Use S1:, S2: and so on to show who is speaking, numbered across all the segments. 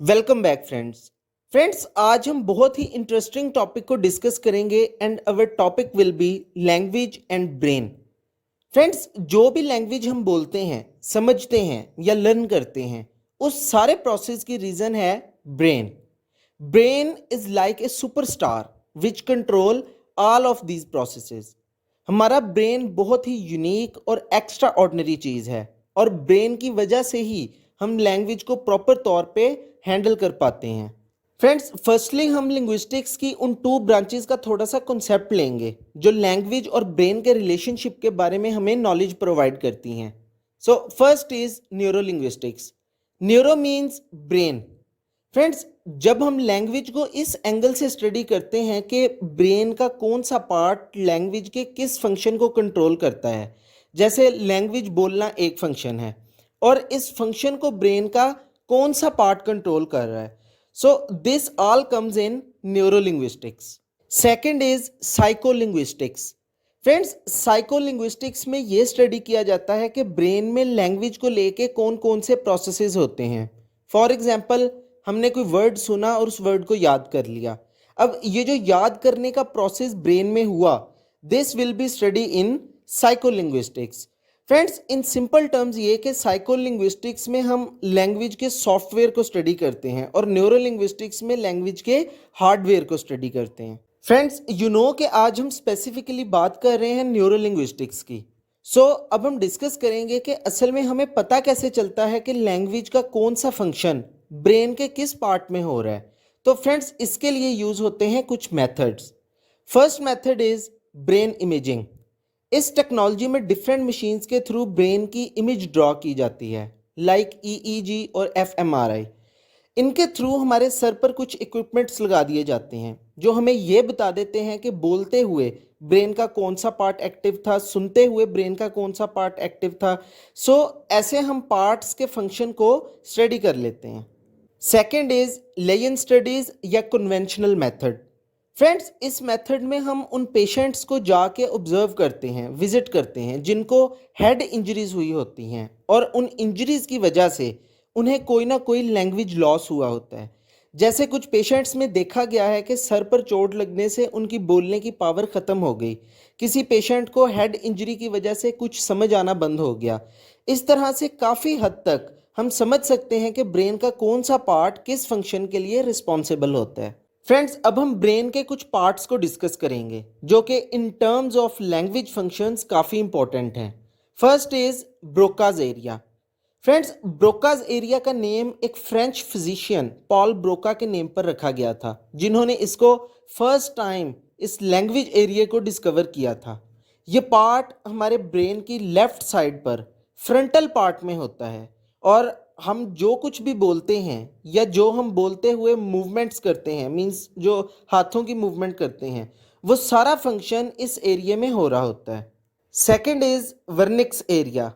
S1: Welcome back friends आज हम बहुत ही इंटरेस्टिंग टॉपिक को डिस्कस करेंगे and our topic will be language and brain. Friends, जो भी लैंग्वेज हम बोलते हैं, समझते हैं या लर्न करते हैं, उस सारे प्रोसेस की रीज़न है brain. Brain is like a superstar which control all of these processes. हमारा ब्रेन बहुत ही यूनिक और एक्स्ट्रा ऑर्डिनरी चीज़ है और ब्रेन की वजह से ही हम लैंग्वेज को प्रॉपर तौर पे हैंडल कर पाते हैं। फ्रेंड्स, फर्स्टली हम लिंग्विस्टिक्स की उन टू ब्रांचेस का थोड़ा सा कॉन्सेप्ट लेंगे जो लैंग्वेज और ब्रेन के रिलेशनशिप के बारे में हमें नॉलेज प्रोवाइड करती हैं। So first is neuro linguistics. Neuro means brain. Friends, जब हम लैंग्वेज को इस एंगल से स्टडी करते हैं कि ब्रेन का कौन सा पार्ट लैंग्वेज के किस फंक्शन को कंट्रोल करता है, जैसे लैंग्वेज बोलना एक फंक्शन है और इस फंक्शन को ब्रेन का कौन सा पार्ट कंट्रोल कर रहा है। So this all comes in neuro linguistics. Second is psycho linguistics. Friends, psycho linguistics में ये स्टडी किया जाता है कि ब्रेन में लैंग्वेज को लेके कौन कौन से प्रोसेसेस होते हैं। फॉर एग्जाम्पल, हमने कोई वर्ड सुना और उस वर्ड को याद कर लिया। अब ये जो याद करने का प्रोसेस ब्रेन में हुआ, this will be study in psycholinguistics. Friends, in simple terms ये कि साइकोलिंग्विस्टिक्स में हम लैंग्वेज के सॉफ्टवेयर को स्टडी करते हैं और न्यूरोलिंग्विस्टिक्स में लैंग्वेज के हार्डवेयर को स्टडी करते हैं। फ्रेंड्स, यू नो कि आज हम स्पेसिफिकली बात कर रहे हैं न्यूरोलिंग्विस्टिक्स की। अब हम डिस्कस करेंगे कि असल में हमें पता कैसे चलता है कि लैंग्वेज का कौन सा फंक्शन ब्रेन के किस पार्ट में हो रहा है। तो फ्रेंड्स, इसके लिए यूज होते हैं कुछ methods. First method is brain imaging. इस टेक्नोलॉजी में डिफरेंट मशीन्स के थ्रू ब्रेन की इमेज ड्रॉ की जाती है, लाइक ईईजी और एफएमआरआई। इनके थ्रू हमारे सर पर कुछ इक्विपमेंट्स लगा दिए जाते हैं जो हमें ये बता देते हैं कि बोलते हुए ब्रेन का कौन सा पार्ट एक्टिव था, सुनते हुए ब्रेन का कौन सा पार्ट एक्टिव था। ऐसे हम पार्ट्स के फंक्शन को स्टडी कर लेते हैं। सेकेंड इज लेयन स्टडीज या कन्वेंशनल मेथड। फ्रेंड्स, इस मेथड में हम उन पेशेंट्स को जाके ऑब्जर्व करते हैं, विजिट करते हैं जिनको हेड इंजरीज हुई होती हैं और उन इंजरीज की वजह से उन्हें कोई ना कोई लैंग्वेज लॉस हुआ होता है। जैसे कुछ पेशेंट्स में देखा गया है कि सर पर चोट लगने से उनकी बोलने की पावर ख़त्म हो गई, किसी पेशेंट को हेड इंजरी की वजह से कुछ समझ आना बंद हो गया। इस तरह से काफ़ी हद तक हम समझ सकते हैं कि ब्रेन का कौन सा पार्ट किस फंक्शन के लिए रिस्पॉन्सिबल होता है। फ्रेंड्स, अब हम ब्रेन के कुछ पार्ट्स को डिस्कस करेंगे जो कि in terms of language functions काफ़ी इंपॉर्टेंट हैं। First is Broca's area. Friends, Broca's area का नेम एक फ्रेंच फिजिशियन पॉल ब्रोका के नेम पर रखा गया था, जिन्होंने इसको फर्स्ट टाइम इस लैंग्वेज एरिया को डिस्कवर किया था। ये पार्ट हमारे ब्रेन की लेफ्ट साइड पर फ्रंटल पार्ट में होता है और हम जो कुछ भी बोलते हैं या जो हम बोलते हुए मूवमेंट्स करते हैं, मींस जो हाथों की मूवमेंट करते हैं, वो सारा फंक्शन इस एरिया में हो रहा होता है। Second is Wernicke's area.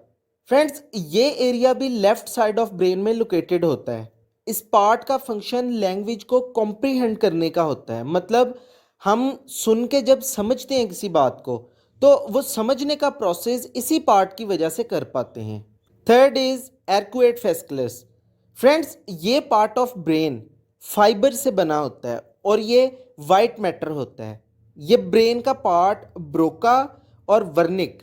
S1: Friends, ये एरिया भी लेफ्ट साइड ऑफ ब्रेन में लोकेटेड होता है। इस पार्ट का फंक्शन लैंग्वेज को कॉम्प्रीहेंड करने का होता है, मतलब हम सुन के जब समझते हैं किसी बात को तो वो समझने का प्रोसेस इसी पार्ट की वजह से कर पाते हैं। Third is arcuate fasciculus. Friends, ये पार्ट ऑफ ब्रेन फाइबर से बना होता है और ये वाइट मैटर होता है। ये ब्रेन का पार्ट ब्रोका और वर्निक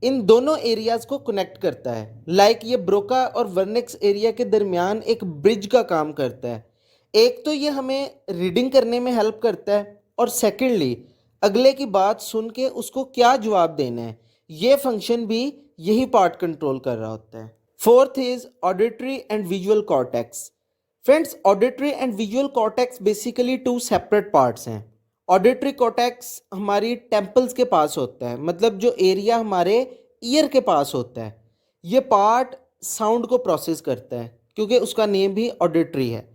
S1: इन दोनों एरियाज को कनेक्ट करता है। ये ब्रोका और वर्निक्स एरिया के दरमियान एक ब्रिज का काम करता है। एक तो ये हमें रीडिंग करने में हेल्प करता है और सेकेंडली अगले की बात सुन के उसको क्या जवाब देना है, ये फंक्शन भी यही पार्ट कंट्रोल कर रहा होता है। Fourth is auditory and visual cortex. Friends, auditory and visual cortex basically two separate parts हैं। ऑडिटरी कॉर्टेक्स हमारी टेम्पल्स के पास होता है, मतलब जो एरिया हमारे ईयर के पास होता है। ये पार्ट साउंड को प्रोसेस करता है क्योंकि उसका नेम भी ऑडिटरी है।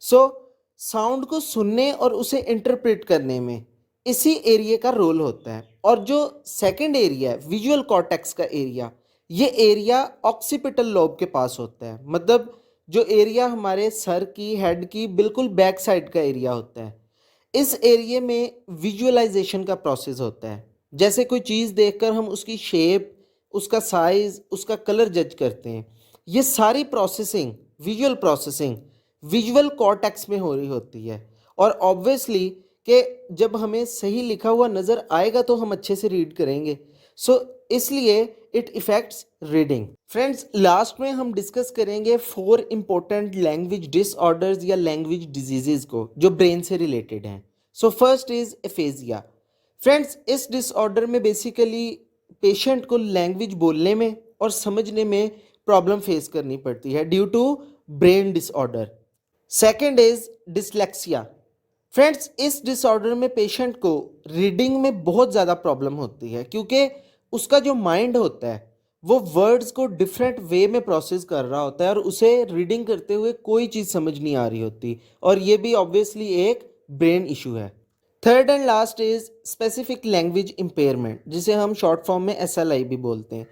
S1: साउंड को सुनने और उसे इंटरप्रेट करने में इसी एरिया का रोल होता है। और जो सेकंड एरिया है विजुअल कॉर्टेक्स का एरिया, ये एरिया ऑक्सीपिटल लोब के पास होता है, मतलब जो एरिया हमारे सर की हेड की बिल्कुल बैक साइड का एरिया होता है। इस एरिया में विजुअलाइजेशन का प्रोसेस होता है। जैसे कोई चीज़ देखकर हम उसकी शेप, उसका साइज, उसका कलर जज करते हैं। ये सारी processing, visual processing visual cortex में हो रही होती है। और ऑब्वियसली कि जब हमें सही लिखा हुआ नज़र आएगा तो हम अच्छे से रीड करेंगे। सो इसलिए it effects reading. Friends, last में हम डिस्कस करेंगे 4 इंपॉर्टेंट लैंग्वेज डिसऑर्डर्स या लैंग्वेज डिजीजेज को जो ब्रेन से रिलेटेड हैं। So first is aphasia. Friends, इस डिसऑर्डर में बेसिकली पेशेंट को लैंग्वेज बोलने में और समझने में प्रॉब्लम फेस करनी पड़ती है due to brain disorder. Second is dyslexia. Friends, इस डिसऑर्डर में पेशेंट को रीडिंग में बहुत ज़्यादा प्रॉब्लम होती है क्योंकि उसका जो माइंड होता है वो वर्ड्स को डिफरेंट वे में प्रोसेस कर रहा होता है और उसे रीडिंग करते हुए कोई चीज़ समझ नहीं आ रही होती, और ये भी ऑब्वियसली एक ब्रेन इशू है। Third and last is specific language impairment, जिसे हम शॉर्ट फॉर्म में SLI भी बोलते हैं।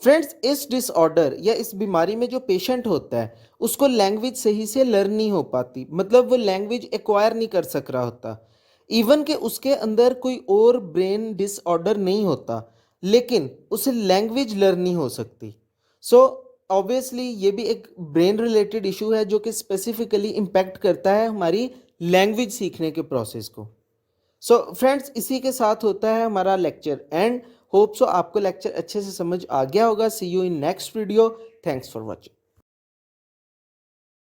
S1: फ्रेंड्स, इस डिसऑर्डर या इस बीमारी में जो पेशेंट होता है उसको लैंग्वेज सही से लर्न नहीं हो पाती, मतलब वो लैंग्वेज एक्वायर नहीं कर सक रहा होता। इवन कि उसके अंदर कोई और ब्रेन डिसऑर्डर नहीं होता, लेकिन उसे लैंग्वेज लर्न नहीं हो सकती। सो ऑब्वियसली ये भी एक ब्रेन रिलेटेड इशू है जो कि स्पेसिफिकली इम्पैक्ट करता है हमारी लैंग्वेज सीखने के प्रोसेस को। सो फ्रेंड्स, इसी के साथ होता है हमारा लेक्चर एंड होप सो आपको लेक्चर अच्छे से समझ आ गया होगा। See you in next video. Thanks for watching.